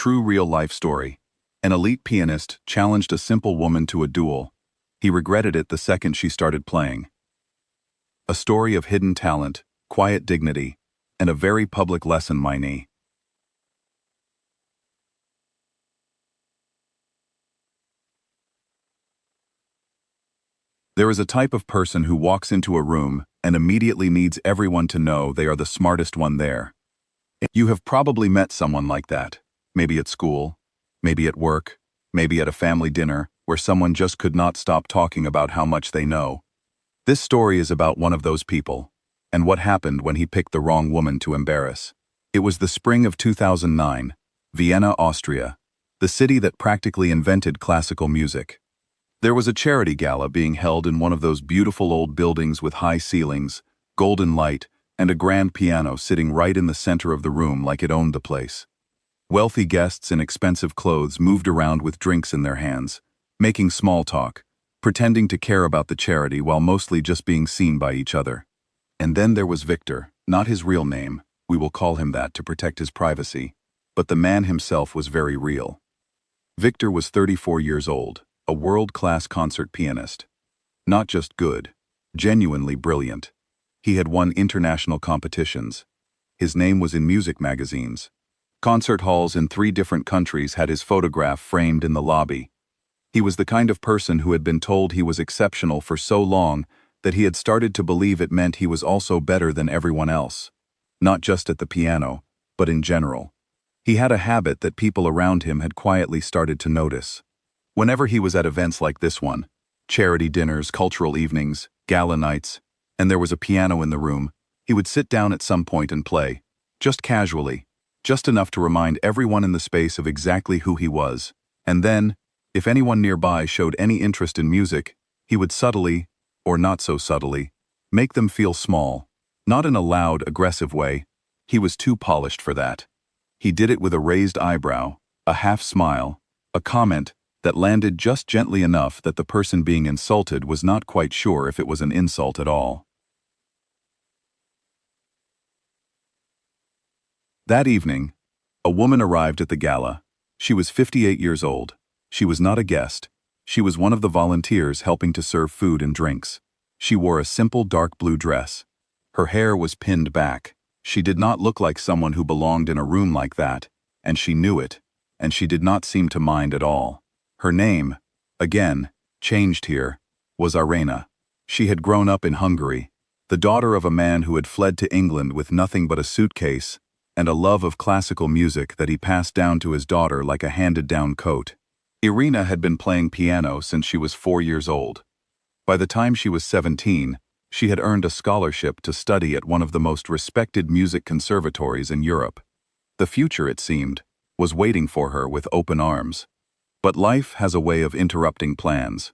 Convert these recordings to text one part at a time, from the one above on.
true real-life story. An elite pianist challenged a simple woman to a duel. He regretted it the second she started playing. A story of hidden talent, quiet dignity, and a very public lesson, my knee. There is a type of person who walks into a room and immediately needs everyone to know they are the smartest one there. You have probably met someone like that, maybe at school, maybe at work, maybe at a family dinner where someone just could not stop talking about how much they know. This story is about one of those people, and what happened when he picked the wrong woman to embarrass. It was the spring of 2009, Vienna, Austria, the city that practically invented classical music. There was a charity gala being held in one of those beautiful old buildings with high ceilings, golden light, and a grand piano sitting right in the center of the room like it owned the place. Wealthy guests in expensive clothes moved around with drinks in their hands, making small talk, pretending to care about the charity while mostly just being seen by each other. And then there was Victor, not his real name, we will call him that to protect his privacy, but the man himself was very real. Victor was 34 years old, a world-class concert pianist. Not just good, genuinely brilliant. He had won international competitions. His name was in music magazines. Concert halls in 3 different countries had his photograph framed in the lobby. He was the kind of person who had been told he was exceptional for so long that he had started to believe it meant he was also better than everyone else. Not just at the piano, but in general. He had a habit that people around him had quietly started to notice. Whenever he was at events like this one, charity dinners, cultural evenings, gala nights, and there was a piano in the room, he would sit down at some point and play, just casually, just enough to remind everyone in the space of exactly who he was. And then, if anyone nearby showed any interest in music, he would subtly, or not so subtly, make them feel small. Not in a loud, aggressive way. He was too polished for that. He did it with a raised eyebrow, a half smile, a comment that landed just gently enough that the person being insulted was not quite sure if it was an insult at all. That evening, a woman arrived at the gala. She was 58 years old. She was not a guest. She was one of the volunteers helping to serve food and drinks. She wore a simple dark blue dress. Her hair was pinned back. She did not look like someone who belonged in a room like that, and she knew it, and she did not seem to mind at all. Her name, again, changed here, was Irena. She had grown up in Hungary, the daughter of a man who had fled to England with nothing but a suitcase and a love of classical music that he passed down to his daughter like a handed-down coat. Irena had been playing piano since she was 4 years old. By the time she was 17, she had earned a scholarship to study at one of the most respected music conservatories in Europe. The future, it seemed, was waiting for her with open arms. But life has a way of interrupting plans.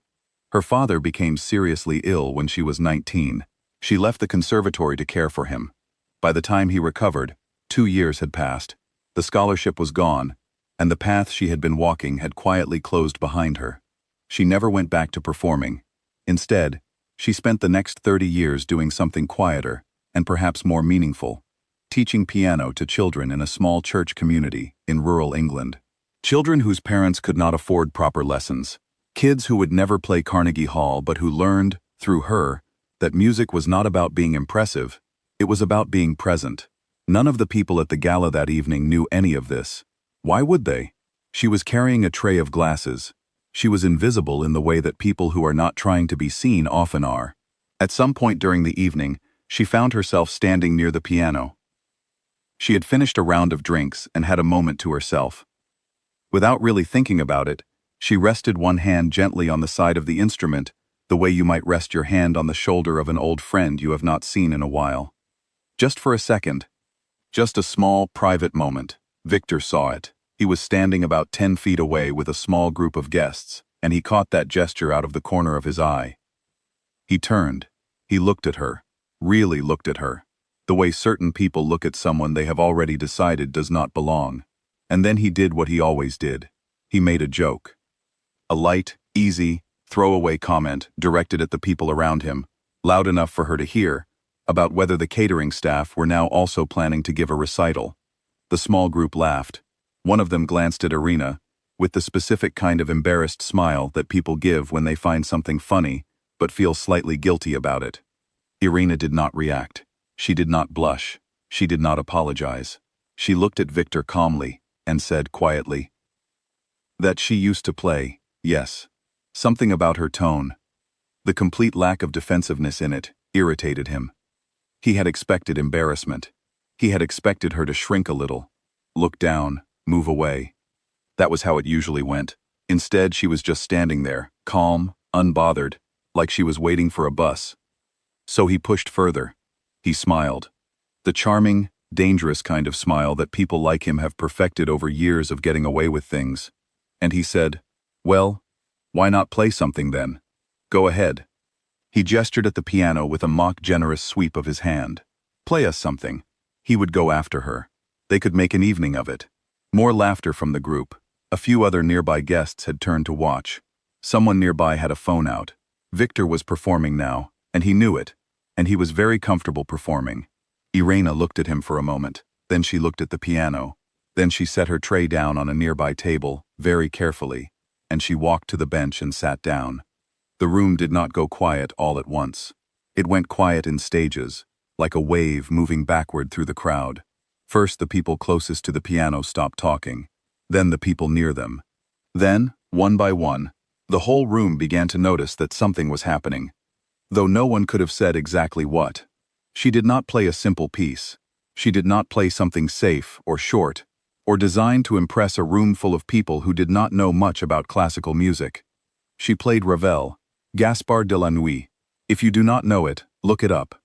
Her father became seriously ill when she was 19. She left the conservatory to care for him. By the time he recovered, 2 years had passed. The scholarship was gone, and the path she had been walking had quietly closed behind her. She never went back to performing. Instead, she spent the next 30 years doing something quieter and perhaps more meaningful, teaching piano to children in a small church community in rural England. Children whose parents could not afford proper lessons. Kids who would never play Carnegie Hall but who learned, through her, that music was not about being impressive, it was about being present. None of the people at the gala that evening knew any of this. Why would they? She was carrying a tray of glasses. She was invisible in the way that people who are not trying to be seen often are. At some point during the evening, she found herself standing near the piano. She had finished a round of drinks and had a moment to herself. Without really thinking about it, she rested one hand gently on the side of the instrument, the way you might rest your hand on the shoulder of an old friend you have not seen in a while. Just for a second. Just a small, private moment. Victor saw it. He was standing about 10 feet away with a small group of guests, and he caught that gesture out of the corner of his eye. He turned. He looked at her. Really looked at her. The way certain people look at someone they have already decided does not belong. And then he did what he always did. He made a joke. A light, easy, throwaway comment directed at the people around him, loud enough for her to hear, about whether the catering staff were now also planning to give a recital. The small group laughed. One of them glanced at Irena, with the specific kind of embarrassed smile that people give when they find something funny, but feel slightly guilty about it. Irena did not react. She did not blush. She did not apologize. She looked at Victor calmly, and said quietly, "That she used to play, yes." Something about her tone, the complete lack of defensiveness in it, irritated him. He had expected embarrassment. He had expected her to shrink a little, look down, move away. That was how it usually went. Instead, she was just standing there, calm, unbothered, like she was waiting for a bus. So he pushed further. He smiled. The charming, dangerous kind of smile that people like him have perfected over years of getting away with things. And he said, "Well, why not play something then? Go ahead." He gestured at the piano with a mock generous sweep of his hand. "Play us something." He would go after her. They could make an evening of it. More laughter from the group. A few other nearby guests had turned to watch. Someone nearby had a phone out. Victor was performing now, and he knew it, and he was very comfortable performing. Irena looked at him for a moment, then she looked at the piano. Then she set her tray down on a nearby table, very carefully, and she walked to the bench and sat down. The room did not go quiet all at once. It went quiet in stages, like a wave moving backward through the crowd. First, the people closest to the piano stopped talking, then the people near them. Then, one by one, the whole room began to notice that something was happening, though no one could have said exactly what. She did not play a simple piece. She did not play something safe or short, or designed to impress a room full of people who did not know much about classical music. She played Ravel, Gaspard de la Nuit. If you do not know it, look it up.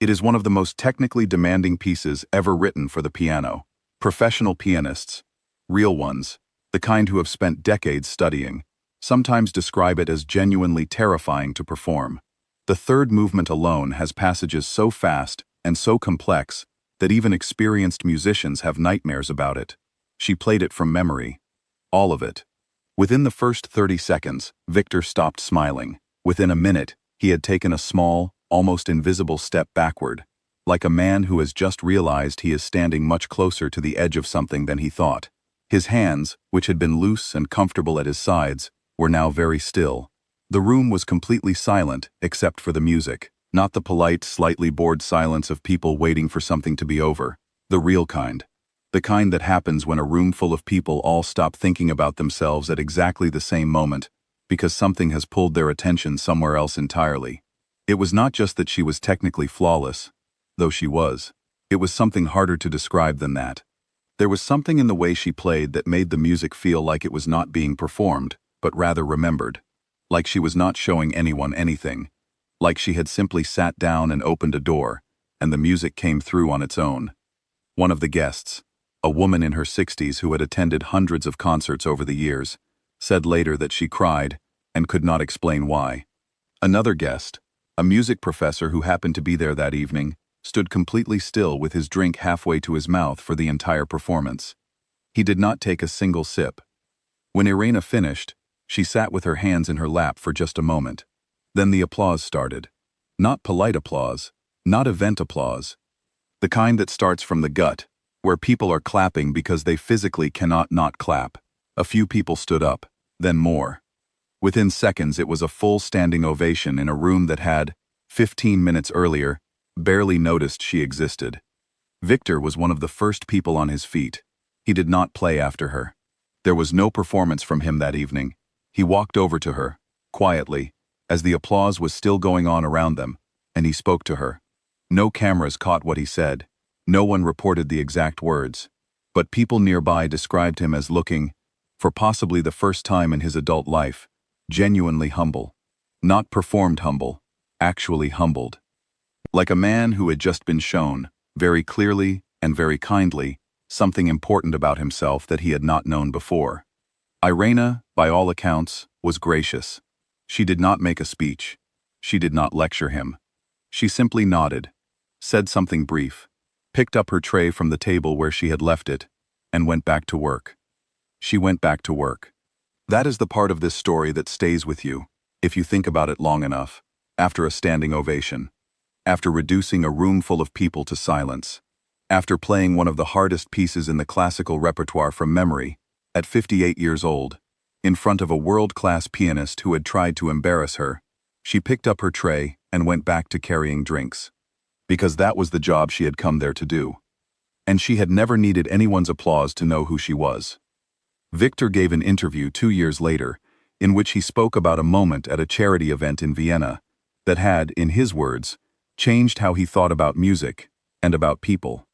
It is one of the most technically demanding pieces ever written for the piano. Professional pianists, real ones, the kind who have spent decades studying, sometimes describe it as genuinely terrifying to perform. The third movement alone has passages so fast and so complex that even experienced musicians have nightmares about it. She played it from memory. All of it. Within the first 30 seconds, Victor stopped smiling. Within a minute, he had taken a small, almost invisible step backward, like a man who has just realized he is standing much closer to the edge of something than he thought. His hands, which had been loose and comfortable at his sides, were now very still. The room was completely silent except for the music, not the polite, slightly bored silence of people waiting for something to be over, the real kind. The kind that happens when a room full of people all stop thinking about themselves at exactly the same moment, because something has pulled their attention somewhere else entirely. It was not just that she was technically flawless, though she was. It was something harder to describe than that. There was something in the way she played that made the music feel like it was not being performed, but rather remembered. Like she was not showing anyone anything. Like she had simply sat down and opened a door, and the music came through on its own. One of the guests, a woman in her 60s who had attended hundreds of concerts over the years, said later that she cried and could not explain why. Another guest, a music professor who happened to be there that evening, stood completely still with his drink halfway to his mouth for the entire performance. He did not take a single sip. When Irena finished, she sat with her hands in her lap for just a moment. Then the applause started. Not polite applause, not event applause. The kind that starts from the gut, where people are clapping because they physically cannot not clap. A few people stood up, then more. Within seconds it was a full standing ovation in a room that had, 15 minutes earlier, barely noticed she existed. Victor was one of the first people on his feet. He did not play after her. There was no performance from him that evening. He walked over to her, quietly, as the applause was still going on around them, and he spoke to her. No cameras caught what he said. No one reported the exact words. But people nearby described him as looking, for possibly the first time in his adult life, genuinely humble. Not performed humble, actually humbled. Like a man who had just been shown, very clearly and very kindly, something important about himself that he had not known before. Irena, by all accounts, was gracious. She did not make a speech. She did not lecture him. She simply nodded, said something brief, picked up her tray from the table where she had left it, and went back to work. She went back to work. That is the part of this story that stays with you, if you think about it long enough, after a standing ovation, after reducing a room full of people to silence. After playing one of the hardest pieces in the classical repertoire from memory, at 58 years old, in front of a world-class pianist who had tried to embarrass her, she picked up her tray and went back to carrying drinks. Because that was the job she had come there to do. And she had never needed anyone's applause to know who she was. Victor gave an interview 2 years later, in which he spoke about a moment at a charity event in Vienna that had, in his words, changed how he thought about music and about people.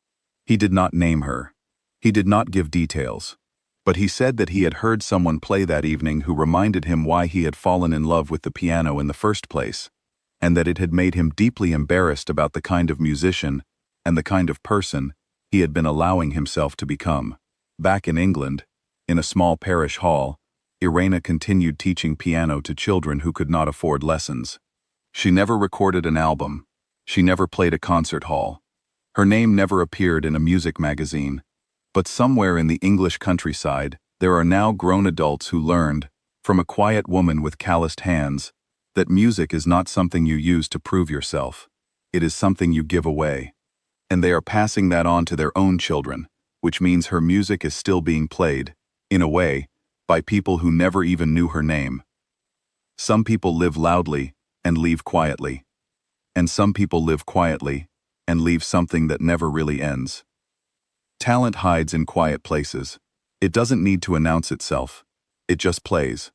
He did not name her. He did not give details. But he said that he had heard someone play that evening who reminded him why he had fallen in love with the piano in the first place, and that it had made him deeply embarrassed about the kind of musician and the kind of person he had been allowing himself to become. Back in England, in a small parish hall, Irena continued teaching piano to children who could not afford lessons. She never recorded an album. She never played a concert hall. Her name never appeared in a music magazine. But somewhere in the English countryside, there are now grown adults who learned, from a quiet woman with calloused hands, that music is not something you use to prove yourself. It is something you give away. And they are passing that on to their own children, which means her music is still being played, in a way, by people who never even knew her name. Some people live loudly and leave quietly. And some people live quietly and leave something that never really ends. Talent hides in quiet places. It doesn't need to announce itself. It just plays.